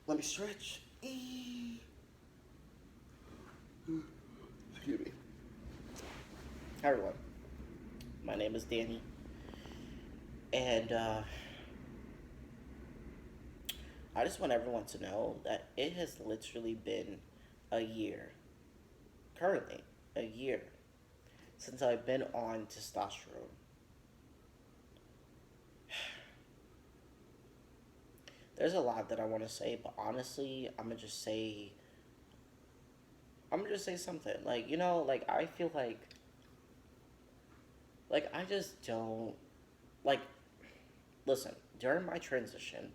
Let me stretch. Excuse me. Hi everyone. My name is Danny, and I just want everyone to know that it has literally been a year, currently a year, since I've been on testosterone. There's a lot that I want to say, but honestly, I'm gonna just say something. Like I feel like I just don't like. Listen, during my transition,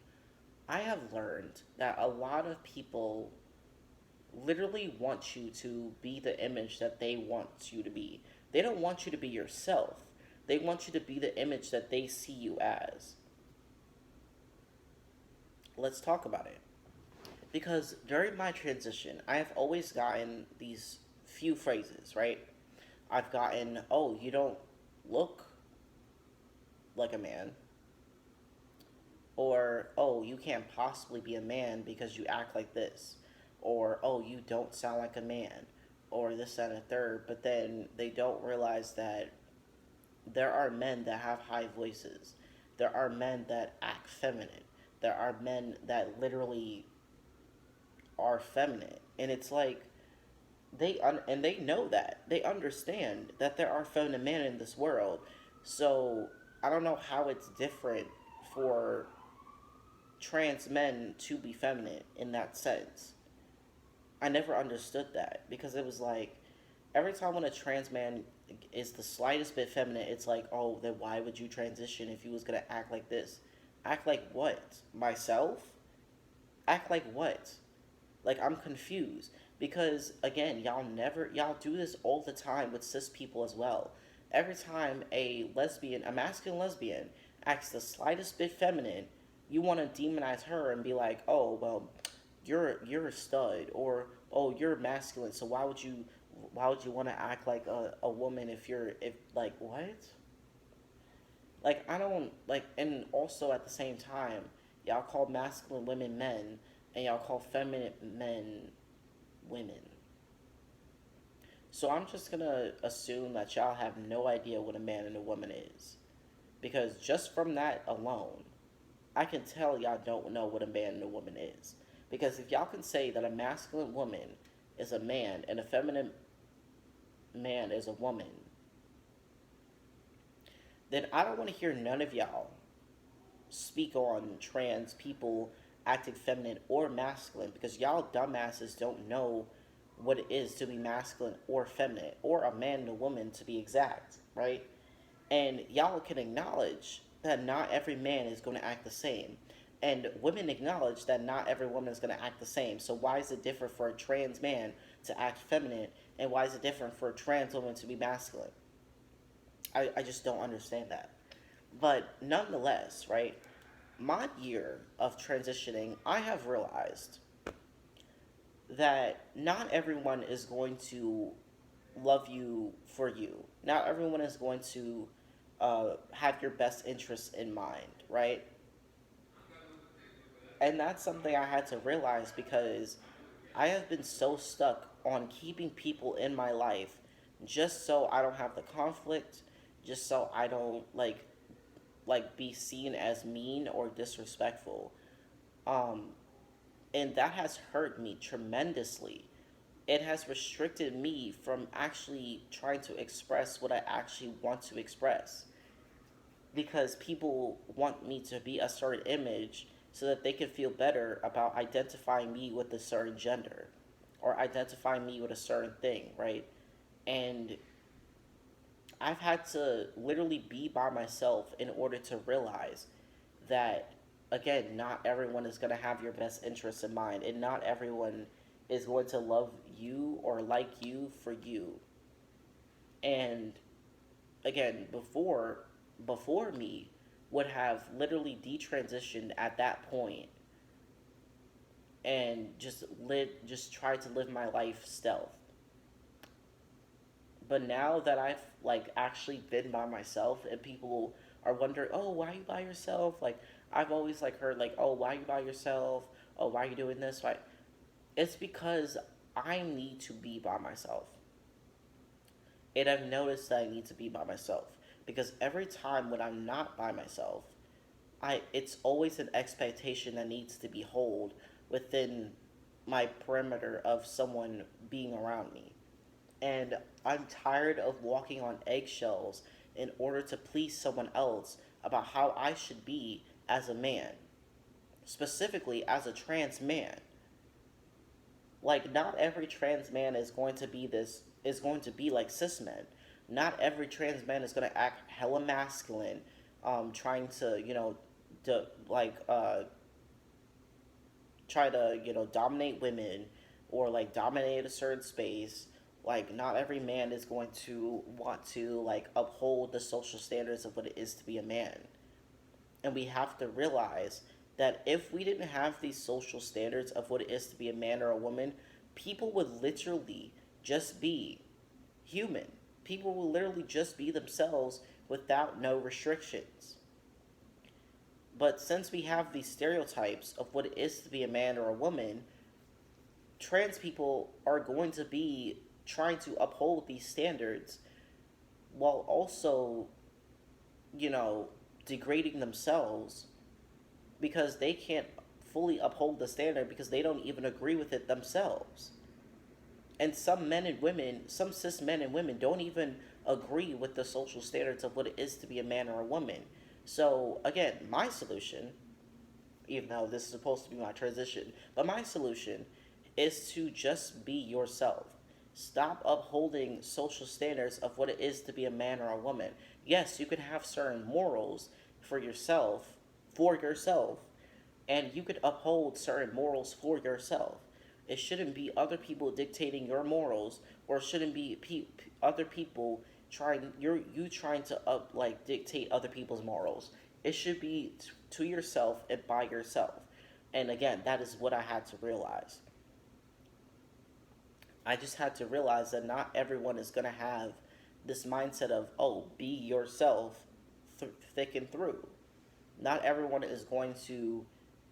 I have learned that a lot of people literally want you to be the image that they want you to be. They don't want you to be yourself. They want you to be the image that they see you as. Let's talk about it. Because during my transition, I have always gotten these few phrases, right? I've gotten, oh, you don't look like a man, or oh, you can't possibly be a man because you act like this, or oh, you don't sound like a man, or this and a third. But then they don't realize that there are men that have high voices, there are men that act feminine, there are men that literally are feminine, and it's like and they know that, they understand that there are feminine men in this world. So I don't know how it's different for trans men to be feminine in that sense. I never understood that because it was like every time when a trans man is the slightest bit feminine, it's like, oh, then why would you transition if you was gonna act like this? Act like what? Myself? Act like what? Like I'm confused because again, y'all do this all the time with cis people as well. Every time a masculine lesbian, acts the slightest bit feminine, you want to demonize her and be like, oh well, you're a stud, or oh, you're masculine, so why would you want to act like a woman if you're if like what? Like I don't like, and also at the same time, y'all call masculine women men, and y'all call feminine men women. So I'm just gonna assume that y'all have no idea what a man and a woman is. Because just from that alone, I can tell y'all don't know what a man and a woman is. Because if y'all can say that a masculine woman is a man and a feminine man is a woman, then I don't want to hear none of y'all speak on trans people acting feminine or masculine, because y'all dumbasses don't know what it is to be masculine or feminine, or a man and a woman to be exact, right? And y'all can acknowledge that not every man is going to act the same. And women acknowledge that not every woman is going to act the same. So why is it different for a trans man to act feminine, and why is it different for a trans woman to be masculine? I just don't understand that. But nonetheless, right, my year of transitioning, I have realized that not everyone is going to love you for you. Not everyone is going to have your best interests in mind, right? And that's something I had to realize because I have been so stuck on keeping people in my life just so I don't have the conflict, just so I don't be seen as mean or disrespectful. Um, and that has hurt me tremendously. It has restricted me from actually trying to express what I actually want to express, because people want me to be a certain image so that they can feel better about identifying me with a certain gender or identifying me with a certain thing, right? And I've had to literally be by myself in order to realize that, again, not everyone is going to have your best interests in mind, and not everyone is going to love you or like you for you. And again, before me would have literally detransitioned at that point and just tried to live my life stealth. But now that I've like actually been by myself and people are wondering, oh, why are you by yourself? Like, I've always like heard like, oh, why are you by yourself? Oh, why are you doing this? Why? It's because I need to be by myself. And I've noticed that I need to be by myself. Because every time when I'm not by myself, it's always an expectation that needs to be held within my perimeter of someone being around me. And I'm tired of walking on eggshells in order to please someone else about how I should be as a man, specifically as a trans man. Like, not every trans man is going to be like cis men. Not every trans man is going to act hella masculine, trying to, to like try to, dominate women or like dominate a certain space. Like, not every man is going to want to like uphold the social standards of what it is to be a man. And we have to realize that if we didn't have these social standards of what it is to be a man or a woman, people would literally just be human. People will literally just be themselves without no restrictions. But since we have these stereotypes of what it is to be a man or a woman, trans people are going to be trying to uphold these standards while also, you know, degrading themselves because they can't fully uphold the standard because they don't even agree with it themselves. And some men and women, some cis men and women, don't even agree with the social standards of what it is to be a man or a woman. So, again, my solution, even though this is supposed to be my transition, but my solution is to just be yourself. Stop upholding social standards of what it is to be a man or a woman. Yes, you can have certain morals for yourself, and you could uphold certain morals for yourself. It shouldn't be other people dictating your morals, or it shouldn't be other people you trying to dictate other people's morals. It should be to yourself and by yourself. And again, that is what I had to realize. I just had to realize that not everyone is going to have this mindset of, oh, be yourself thick and through. Not everyone is going to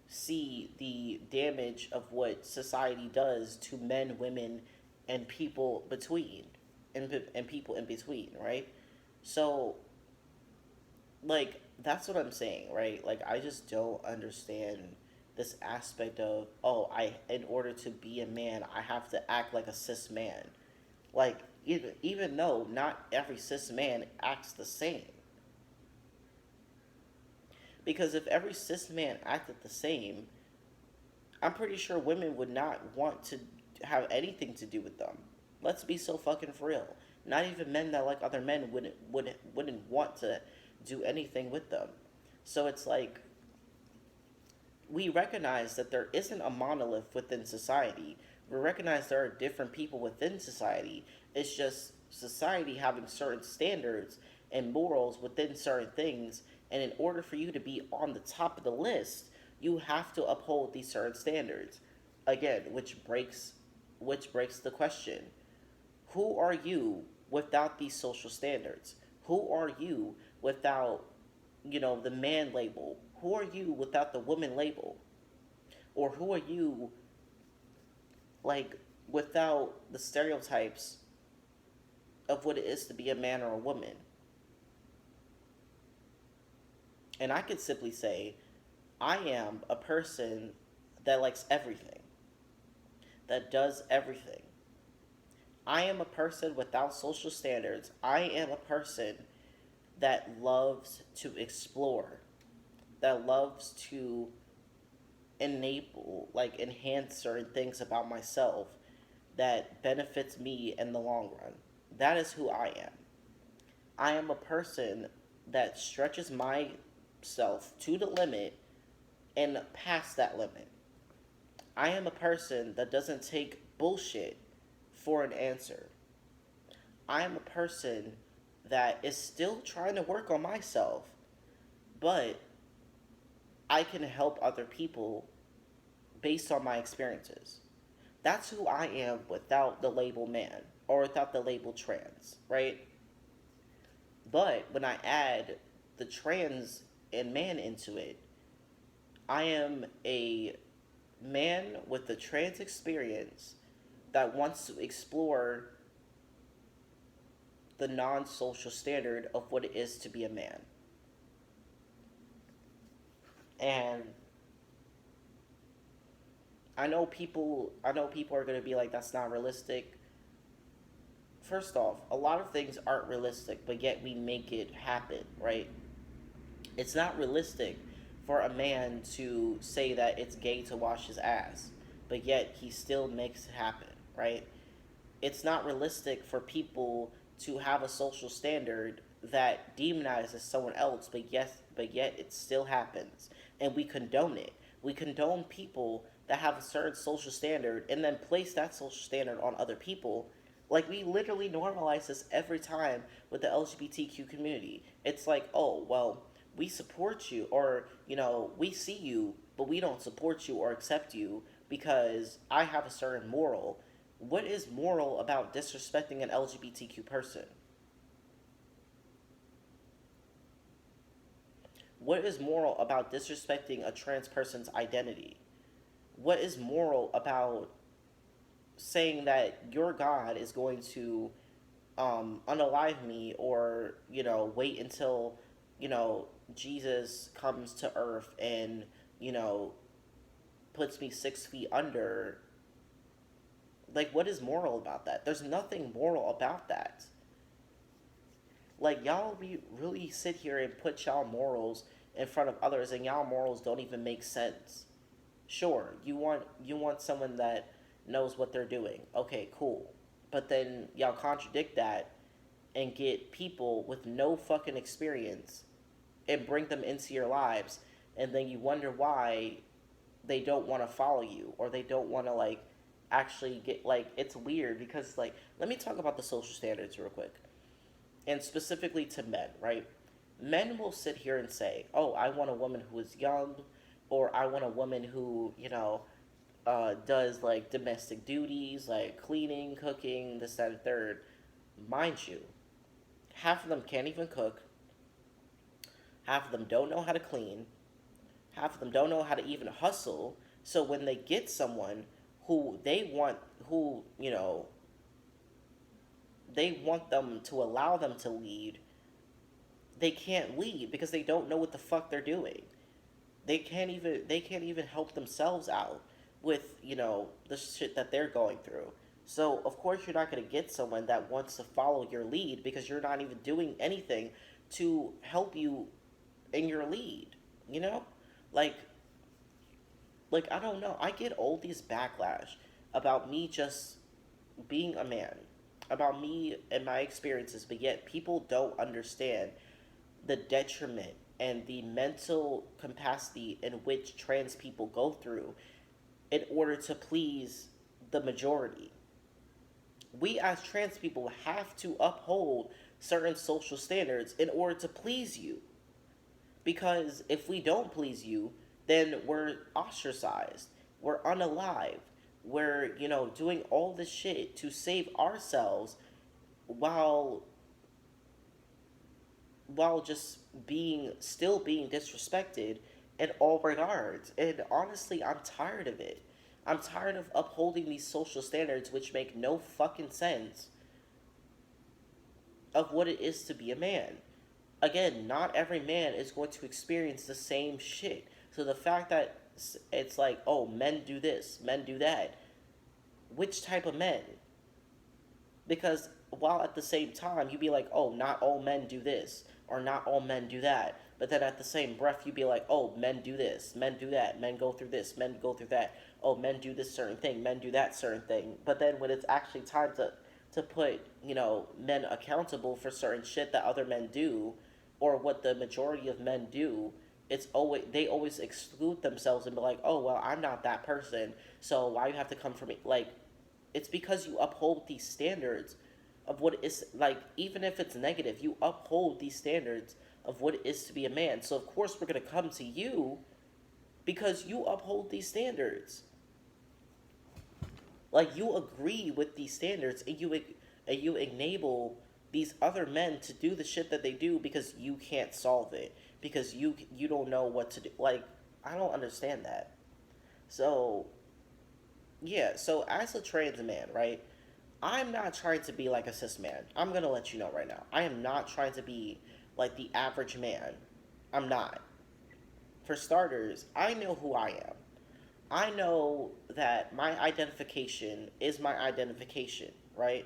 see the damage of what society does to men, women, and people between, and people in between, right? So, like, that's what I'm saying, right? Like, I just don't understand this aspect of, oh, in order to be a man, I have to act like a cis man. Like, even though not every cis man acts the same. Because if every cis man acted the same, I'm pretty sure women would not want to have anything to do with them. Let's be so fucking for real. Not even men that like other men wouldn't want to do anything with them. So it's like we recognize that there isn't a monolith within society. We recognize there are different people within society. It's just society having certain standards and morals within certain things. And in order for you to be on the top of the list, you have to uphold these certain standards. Again, which breaks the question: who are you without these social standards? Who are you without, the man label? Who are you without the woman label? Or who are you, like, without the stereotypes of what it is to be a man or a woman? And I could simply say, I am a person that likes everything, that does everything. I am a person without social standards. I am a person that loves to explore, that loves to enhance certain things about myself that benefits me in the long run. That is who I am. I am a person that stretches myself to the limit and past that limit. I am a person that doesn't take bullshit for an answer. I am a person that is still trying to work on myself, but I can help other people based on my experiences. That's who I am without the label man or without the label trans, right? But when I add the trans and man into it. I am a man with the trans experience that wants to explore the non social standard of what it is to be a man. And I know people are going to be like, that's not realistic. First off, a lot of things aren't realistic, but yet we make it happen, right? It's not realistic for a man to say that it's gay to wash his ass, but yet he still makes it happen, right? It's not realistic for people to have a social standard that demonizes someone else, but yet it still happens, and we condone it. We condone people that have a certain social standard and then place that social standard on other people. Like, we literally normalize this every time with the LGBTQ community. It's like, oh well, we support you, or we see you, but we don't support you or accept you because I have a certain moral. What is moral about disrespecting an LGBTQ person? What is moral about disrespecting a trans person's identity? What is moral about saying that your God is going to unalive me, or wait until Jesus comes to earth and you know puts me 6 feet under? Like, what is moral about that? There's nothing moral about that. Like, y'all really sit here and put y'all morals in front of others, and y'all morals don't even make sense. Sure, you want someone that knows what they're doing. Okay, cool. But then y'all contradict that and get people with no fucking experience and bring them into your lives, and then you wonder why they don't want to follow you, or they don't want to, like, actually get, like, it's weird because, like, let me talk about the social standards real quick, and specifically to men, right? Men will sit here and say, oh, I want a woman who is young, or I want a woman who does, like, domestic duties, like cleaning, cooking, this, that, and third. Mind you, half of them can't even cook, half of them don't know how to clean, half of them don't know how to even hustle. So when they get someone who they want, who they want them to allow them to lead, they can't lead because they don't know what the fuck they're doing. They can't even help themselves out with the shit that they're going through. So of course you're not going to get someone that wants to follow your lead because you're not even doing anything to help you in your lead. You know, like I don't know. I get all these backlash about me just being a man, about me and my experiences, but yet people don't understand the detriment and the mental capacity in which trans people go through in order to please the majority. We as trans people have to uphold certain social standards in order to please you. Because if we don't please you, then we're ostracized, we're unalive, we're, doing all this shit to save ourselves while just being disrespected in all regards. And honestly, I'm tired of it. I'm tired of upholding these social standards which make no fucking sense of what it is to be a man. Again, not every man is going to experience the same shit. So the fact that it's like, oh, men do this, men do that, which type of men? Because while at the same time you'd be like, oh, not all men do this, or not all men do that, but then at the same breath you'd be like, oh, men do this, men do that, men go through this, men go through that, oh, men do this certain thing, men do that certain thing. But then when it's actually time to put men accountable for certain shit that other men do, or what the majority of men do, they always exclude themselves and be like, oh well, I'm not that person, so why you have to come for me? Like, it's because you uphold these standards of what it is, like, even if it's negative, you uphold these standards of what it is to be a man. So of course we're going to come to you because you uphold these standards. Like, you agree with these standards, and you enable these other men to do the shit that they do because you can't solve it, because you don't know what to do. Like, I don't understand that. So yeah, so as a trans man, right? I'm not trying to be like a cis man. I'm gonna let you know right now. I am not trying to be like the average man. I'm not. For starters, I know who I am. I know that my identification is my identification, right?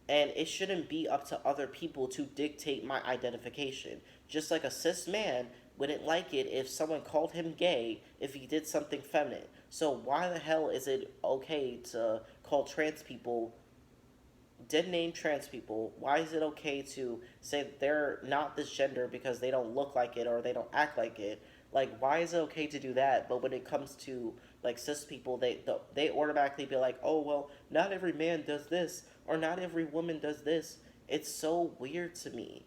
And it shouldn't be up to other people to dictate my identification. Just like a cis man wouldn't like it if someone called him gay if he did something feminine. So why the hell is it okay to call trans people dead name trans people? Why is it okay to say they're not this gender because they don't look like it or they don't act like it? Like, why is it okay to do that? But when it comes to like cis people, they automatically be like, oh well, not every man does this or not every woman does this. It's so weird to me.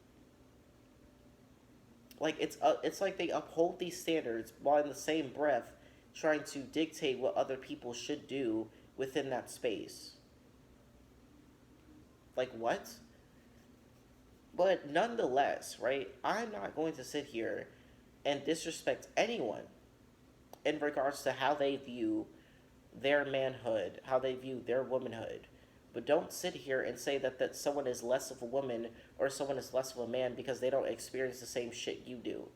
Like it's like they uphold these standards while in the same breath trying to dictate what other people should do within that space. Like what? But nonetheless, right? I'm not going to sit here and disrespect anyone in regards to how they view their manhood, how they view their womanhood. But don't sit here and say that someone is less of a woman or someone is less of a man because they don't experience the same shit you do.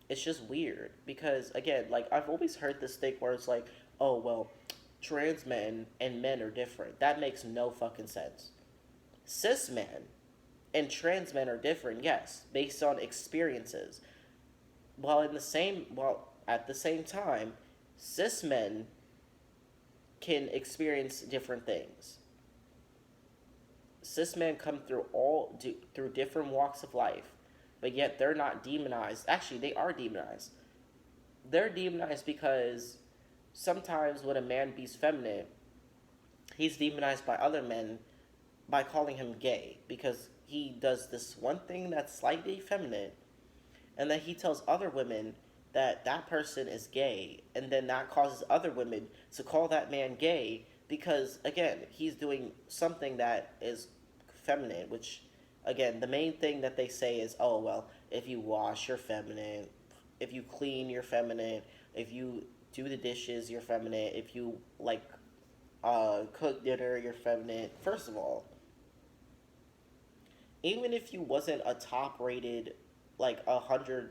It's just weird because, again, like I've always heard this thing where it's like, oh well, trans men and men are different. That makes no fucking sense. Cis men and trans men are different, yes, based on experiences. While at the same time, cis men can experience different things. Cis men come through different walks of life, but yet they're not demonized. Actually, they are demonized. They're demonized because sometimes when a man be's feminine, he's demonized by other men by calling him gay because he does this one thing that's slightly feminine, and then he tells other women that that person is gay, and then that causes other women to call that man gay because again he's doing something that is feminine, which again the main thing that they say is, oh well, if you wash you're feminine, if you clean you're feminine, if you do the dishes you're feminine, if you like cook dinner you're feminine. First of all, even if you wasn't a top rated, like 100%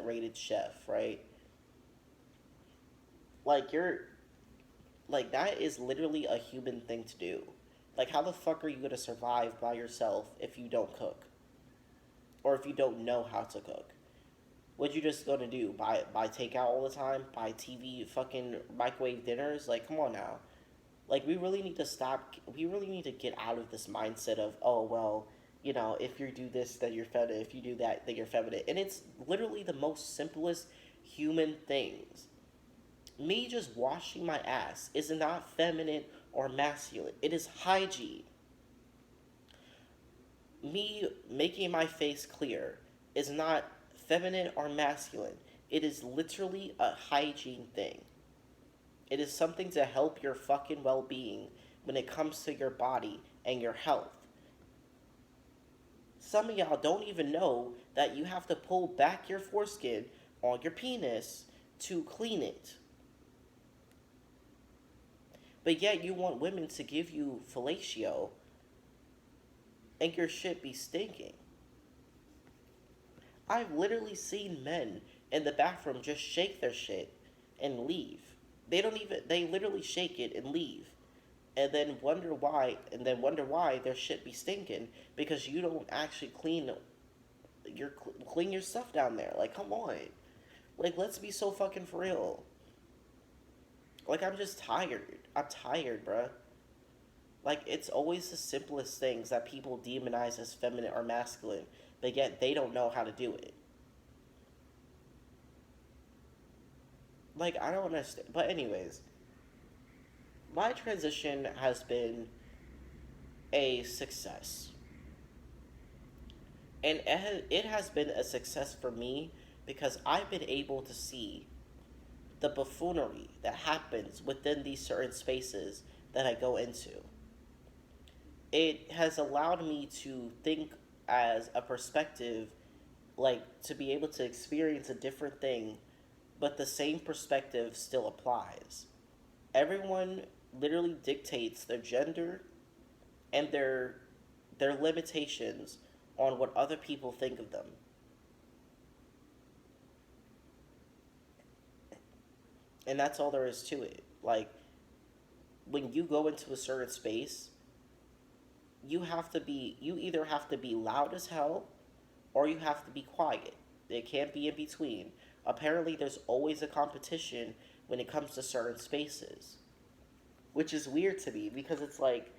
rated chef, right? Like you're like that is literally a human thing to do. Like how the fuck are you gonna survive by yourself if you don't cook? Or if you don't know how to cook? What you just gonna do? Buy takeout all the time? Buy TV fucking microwave dinners? Like come on now. Like we really need to stop, we really need to get out of this mindset of, oh well, if you do this then you're feminine, if you do that then you're feminine. And it's literally the most simplest human things. Me just washing my ass is not feminine or masculine. It is hygiene. Me making my face clear is not feminine or masculine. It is literally a hygiene thing. It is something to help your fucking well being when it comes to your body and your health. Some of y'all don't even know that you have to pull back your foreskin on your penis to clean it. But yet you want women to give you fellatio and your shit be stinking. I've literally seen men in the bathroom just shake their shit and leave. They literally shake it and leave. And then wonder why their shit be stinking because you don't actually clean your stuff down there. Like, come on. Like, let's be so fucking for real. Like, I'm just tired. I'm tired, bruh. Like, it's always the simplest things that people demonize as feminine or masculine, but yet they don't know how to do it. Like, I don't understand. But, anyways, my transition has been a success. And it has been a success for me because I've been able to see the buffoonery that happens within these certain spaces that I go into. it has allowed me to think as a perspective, like to be able to experience a different thing, but the same perspective still applies. Everyone literally dictates their gender and their limitations on what other people think of them. And that's all there is to it. Like, when you go into a certain space, you either have to be loud as hell or you have to be quiet. It can't be in between. Apparently there's always a competition when it comes to certain spaces, which is weird to me because it's like,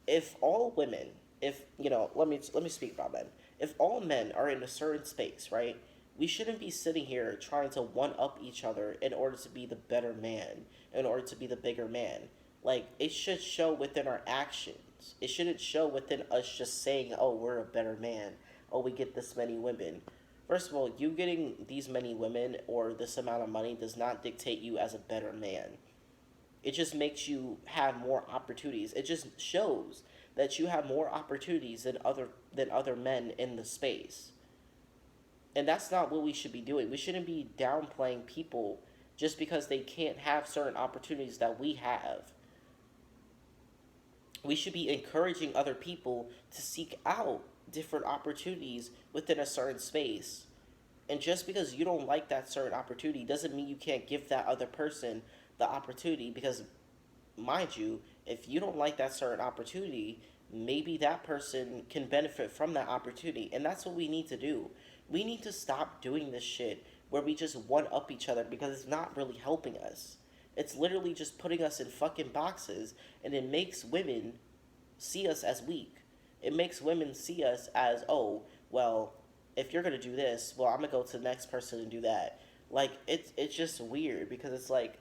if all women, if let me speak about men. If all men are in a certain space, right? We shouldn't be sitting here trying to one up each other in order to be the better man, in order to be the bigger man. Like, it should show within our actions. It shouldn't show within us just saying, "Oh, we're a better man. Oh, we get this many women." First of all, you getting these many women or this amount of money does not dictate you as a better man. It just makes you have more opportunities. It just shows that you have more opportunities than other men in the space. And that's not what we should be doing. We shouldn't be downplaying people just because they can't have certain opportunities that we have. We should be encouraging other people to seek out different opportunities within a certain space. And just because you don't like that certain opportunity doesn't mean you can't give that other person the opportunity, because, mind you, if you don't like that certain opportunity, maybe that person can benefit from that opportunity. And that's what we need to do. We need to stop doing this shit where we just one up each other because it's not really helping us. It's literally just putting us in fucking boxes, and it makes women see us as weak. It makes women see us as, oh, well, if you're gonna do this, well, I'm gonna go to the next person and do that. Like, it's just weird because it's like,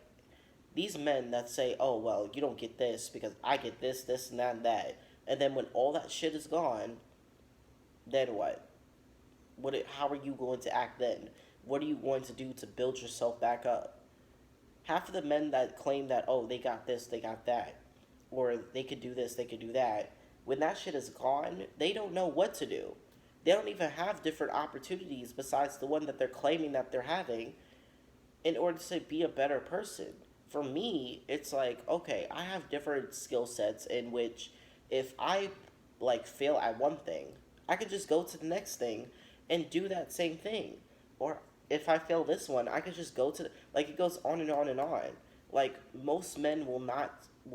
these men that say, "Oh, well, you don't get this because I get this, this, and that, and that," and then when all that shit is gone, then what? How are you going to act then? What are you going to do to build yourself back up? Half of the men that claim that, oh, they got this, they got that, or they could do this, they could do that, when that shit is gone, they don't know what to do. They don't even have different opportunities besides the one that they're claiming that they're having in order to be a better person. For me, it's like, okay, I have different skill sets in which, if I like fail at one thing, I could just go to the next thing and do that same thing. Or if I fail this one, I could just go to like, it goes on and on and on. Like, most men will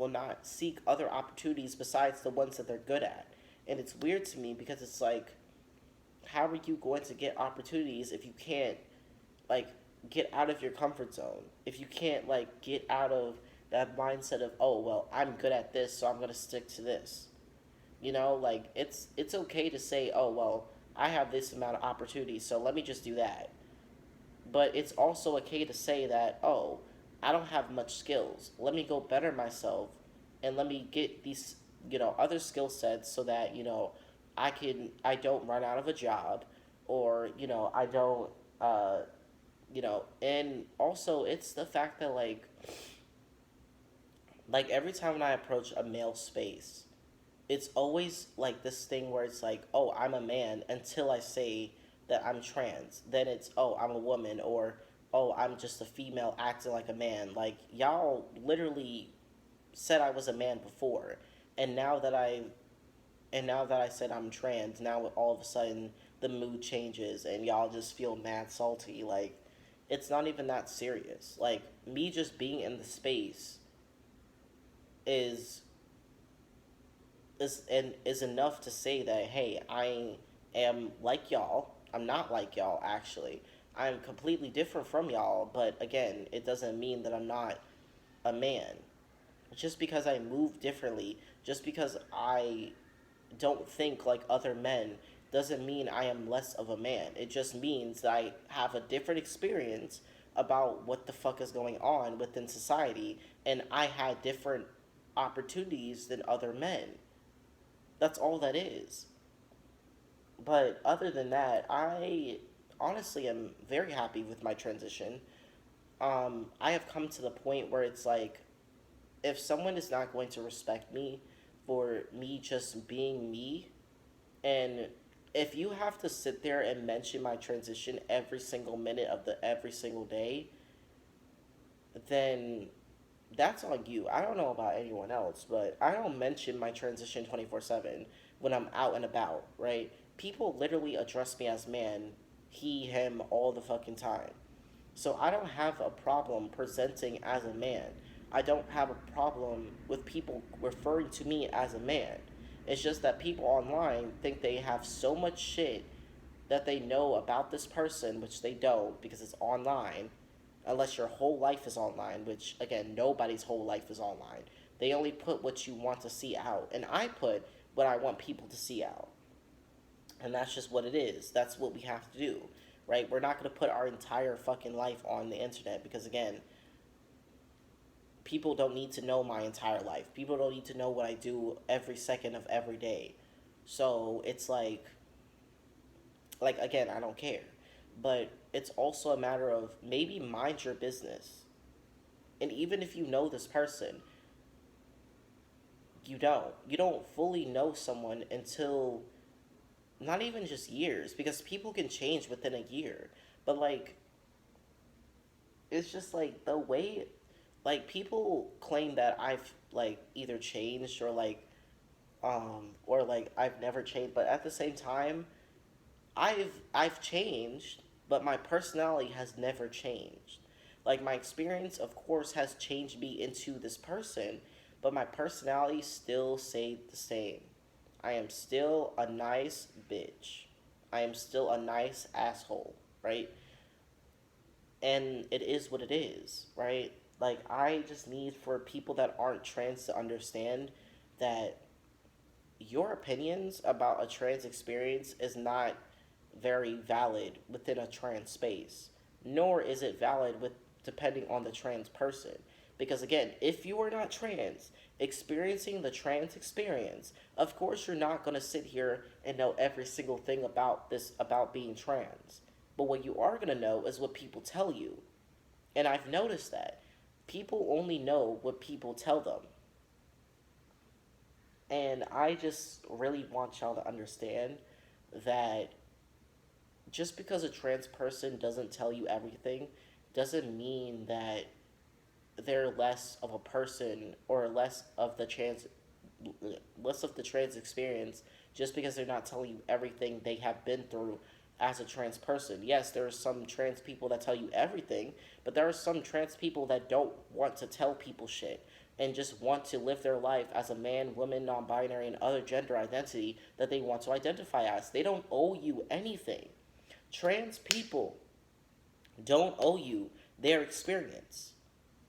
not seek other opportunities besides the ones that they're good at. And it's weird to me because it's like, how are you going to get opportunities if you can't, like, get out of your comfort zone? If you can't, like, get out of that mindset of, oh, well, I'm good at this, so I'm going to stick to this. Like, it's okay to say, oh, well, I have this amount of opportunities, so let me just do that. But it's also okay to say that, oh, I don't have much skills. Let me go better myself and let me get these, other skill sets so that, I don't run out of a job, or, I don't, and also it's the fact that, like every time when I approach a male space, it's always like this thing where it's like, oh, I'm a man until I say that I'm trans. Then it's, oh, I'm a woman, or, oh, I'm just a female acting like a man. Like, y'all literally said I was a man before, and now that I said I'm trans, now all of a sudden the mood changes and y'all just feel mad salty. Like, it's not even that serious. Like, me just being in the space is is enough to say that, hey, I am like y'all. I'm not like y'all, actually. I'm completely different from y'all, but again, it doesn't mean that I'm not a man. Just because I move differently, just because I don't think like other men, doesn't mean I am less of a man. It just means that I have a different experience about what the fuck is going on within society, and I had different opportunities than other men. That's all that is. But other than that, I honestly am very happy with my transition. I have come to the point where it's like, if someone is not going to respect me for me just being me. And if you have to sit there and mention my transition every single minute of the every single day, then that's on you. I don't know about anyone else, but I don't mention my transition 24/7 when I'm out and about, right? People literally address me as man, he, him, all the fucking time. So I don't have a problem presenting as a man. I don't have a problem with people referring to me as a man. It's just that people online think they have so much shit that they know about this person, which they don't because it's online, unless your whole life is online, which, again, nobody's whole life is online. They only put what you want to see out, and I put what I want people to see out. And that's just what it is. That's what we have to do, right? We're not going to put our entire fucking life on the internet because, again, people don't need to know my entire life. People don't need to know what I do every second of every day. So it's like again, I don't care. But it's also a matter of maybe mind your business. And even if you know this person, you don't. You don't fully know someone until not even just years, because people can change within a year. But like, it's just like the way, like, people claim that I've like either changed or like I've never changed, but at the same time, I've changed, but my personality has never changed. Like, my experience, of course, has changed me into this person, but my personality still stayed the same. I am still a nice bitch. I am still a nice asshole, right? And it is what it is, right? Like, I just need for people that aren't trans to understand that your opinions about a trans experience is not very valid within a trans space, nor is it valid with depending on the trans person. Because again, if you are not trans, experiencing the trans experience, of course you're not going to sit here and know every single thing about this about being trans. But what you are going to know is what people tell you. And I've noticed that people only know what people tell them. And I just really want y'all to understand that just because a trans person doesn't tell you everything doesn't mean that they're less of a person or less of the trans experience just because they're not telling you everything they have been through as a trans person. Yes, there are some trans people that tell you everything, but there are some trans people that don't want to tell people shit and just want to live their life as a man, woman, non binary, and other gender identity that they want to identify as. They don't owe you anything. Trans people don't owe you their experience.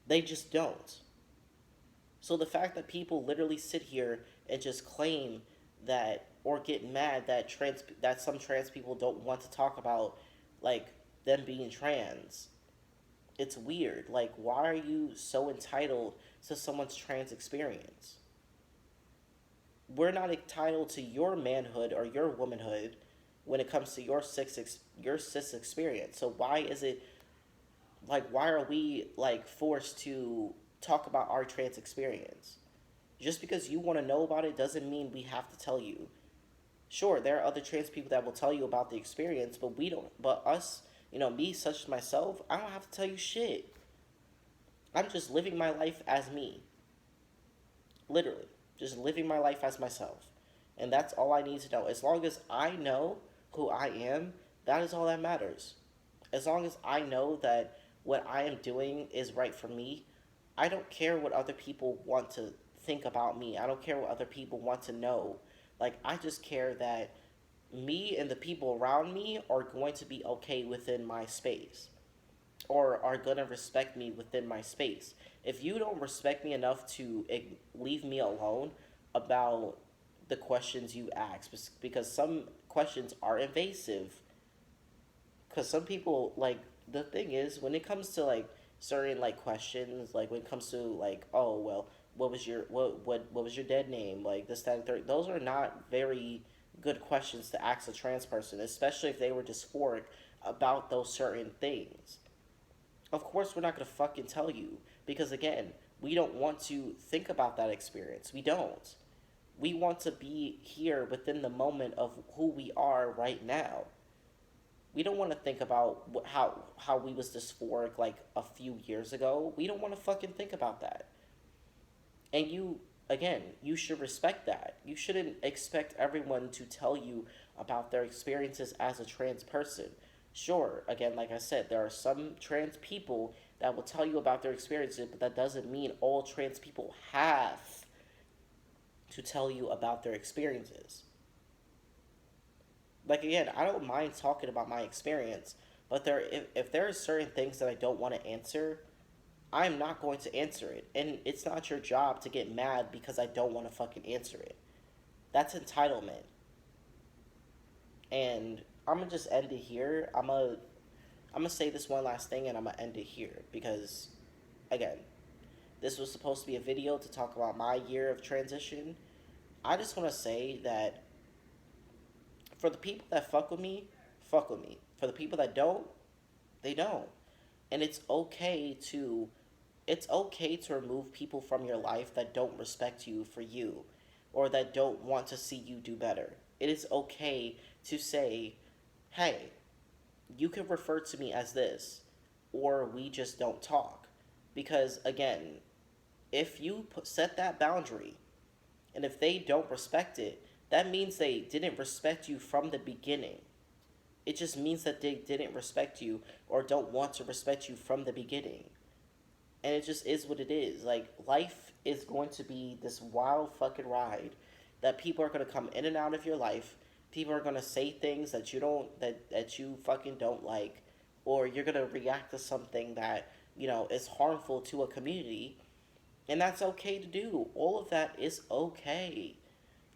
They just don't. So the fact that people literally sit here and just claim that or get mad that some trans people don't want to talk about like them being trans, it's weird. Like, why are you so entitled to someone's trans experience? We're not entitled to your manhood or your womanhood when it comes to your cis experience. So why is it like, why are we like forced to talk about our trans experience? Just because you want to know about it doesn't mean we have to tell you. Sure, there are other trans people that will tell you about the experience, but we don't. But us, me, such as myself, I don't have to tell you shit. I'm just living my life as me. Literally. Just living my life as myself. And that's all I need to know. As long as I know who I am, that is all that matters. As long as I know that what I am doing is right for me, I don't care what other people want to think about me. I don't care what other people want to know. Like, I just care that me and the people around me are going to be okay within my space or are going to respect me within my space. If you don't respect me enough to leave me alone about the questions you ask, because some questions are invasive, because some people, like, the thing is, when it comes to like certain like questions, like when it comes to like, oh well, what was your dead name, like this, that, and third, those are not very good questions to ask a trans person, especially if they were dysphoric about those certain things. Of course we're not going to fucking tell you, because again, we don't want to think about that experience. We don't. We want to be here within the moment of who we are right now. We don't want to think about how we was dysphoric like a few years ago. We don't want to fucking think about that. And you, again, you should respect that. You shouldn't expect everyone to tell you about their experiences as a trans person. Sure, again, like I said, there are some trans people that will tell you about their experiences, but that doesn't mean all trans people have to tell you about their experiences. Like again, I don't mind talking about my experience, but if there are certain things that I don't want to answer, I'm not going to answer it. And it's not your job to get mad because I don't want to fucking answer it. That's entitlement. And I'm gonna just end it here. I'm gonna say this one last thing and I'm gonna end it here because again, this was supposed to be a video to talk about my year of transition. I just want to say that for the people that fuck with me, fuck with me. For the people that don't, they don't. And it's okay to remove people from your life that don't respect you for you or that don't want to see you do better. It is okay to say, "Hey, you can refer to me as this or we just don't talk." Because again, if you set that boundary and if they don't respect it, that means they didn't respect you from the beginning. It just means that they didn't respect you or don't want to respect you from the beginning. And it just is what it is. Like, life is going to be this wild fucking ride that people are going to come in and out of your life. People are going to say things that that you fucking don't like, or you're going to react to something that, is harmful to a community. And that's okay to do. All of that is okay.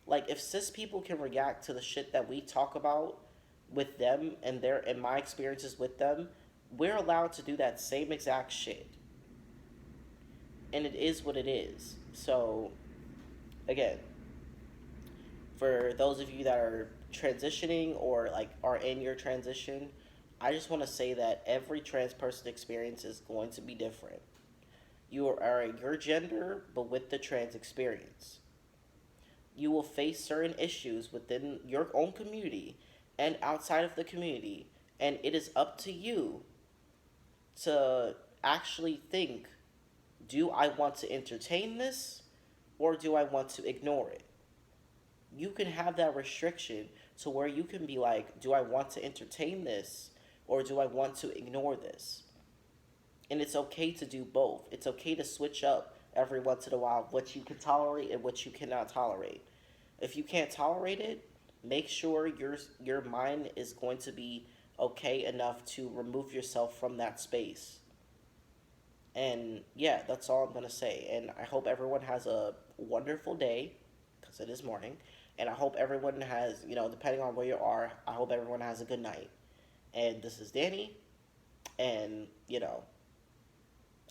Like, if cis people can react to the shit that we talk about with them and my experiences with them, we're allowed to do that same exact shit. And it is what it is. So, again, for those of you that are transitioning or like are in your transition, I just want to say that every trans person experience is going to be different. You are your gender, but with the trans experience. You will face certain issues within your own community and outside of the community, and it is up to you to actually think, do I want to entertain this or do I want to ignore it? You can have that restriction to where you can be like, do I want to entertain this or do I want to ignore this? And it's okay to do both. It's okay to switch up every once in a while what you can tolerate and what you cannot tolerate. If you can't tolerate it, make sure your mind is going to be okay enough to remove yourself from that space. And yeah, that's all I'm going to say. And I hope everyone has a wonderful day because it is morning. And I hope everyone has, depending on where you are, I hope everyone has a good night. And this is Danny. And,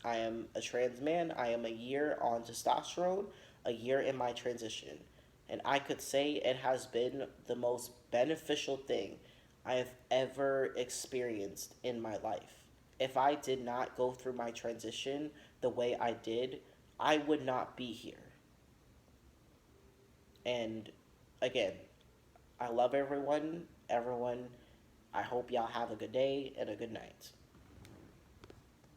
I am a trans man. I am a year on testosterone, a year in my transition. And I could say it has been the most beneficial thing I have ever experienced in my life. If I did not go through my transition the way I did, I would not be here. And again, I love everyone. Everyone, I hope y'all have a good day and a good night.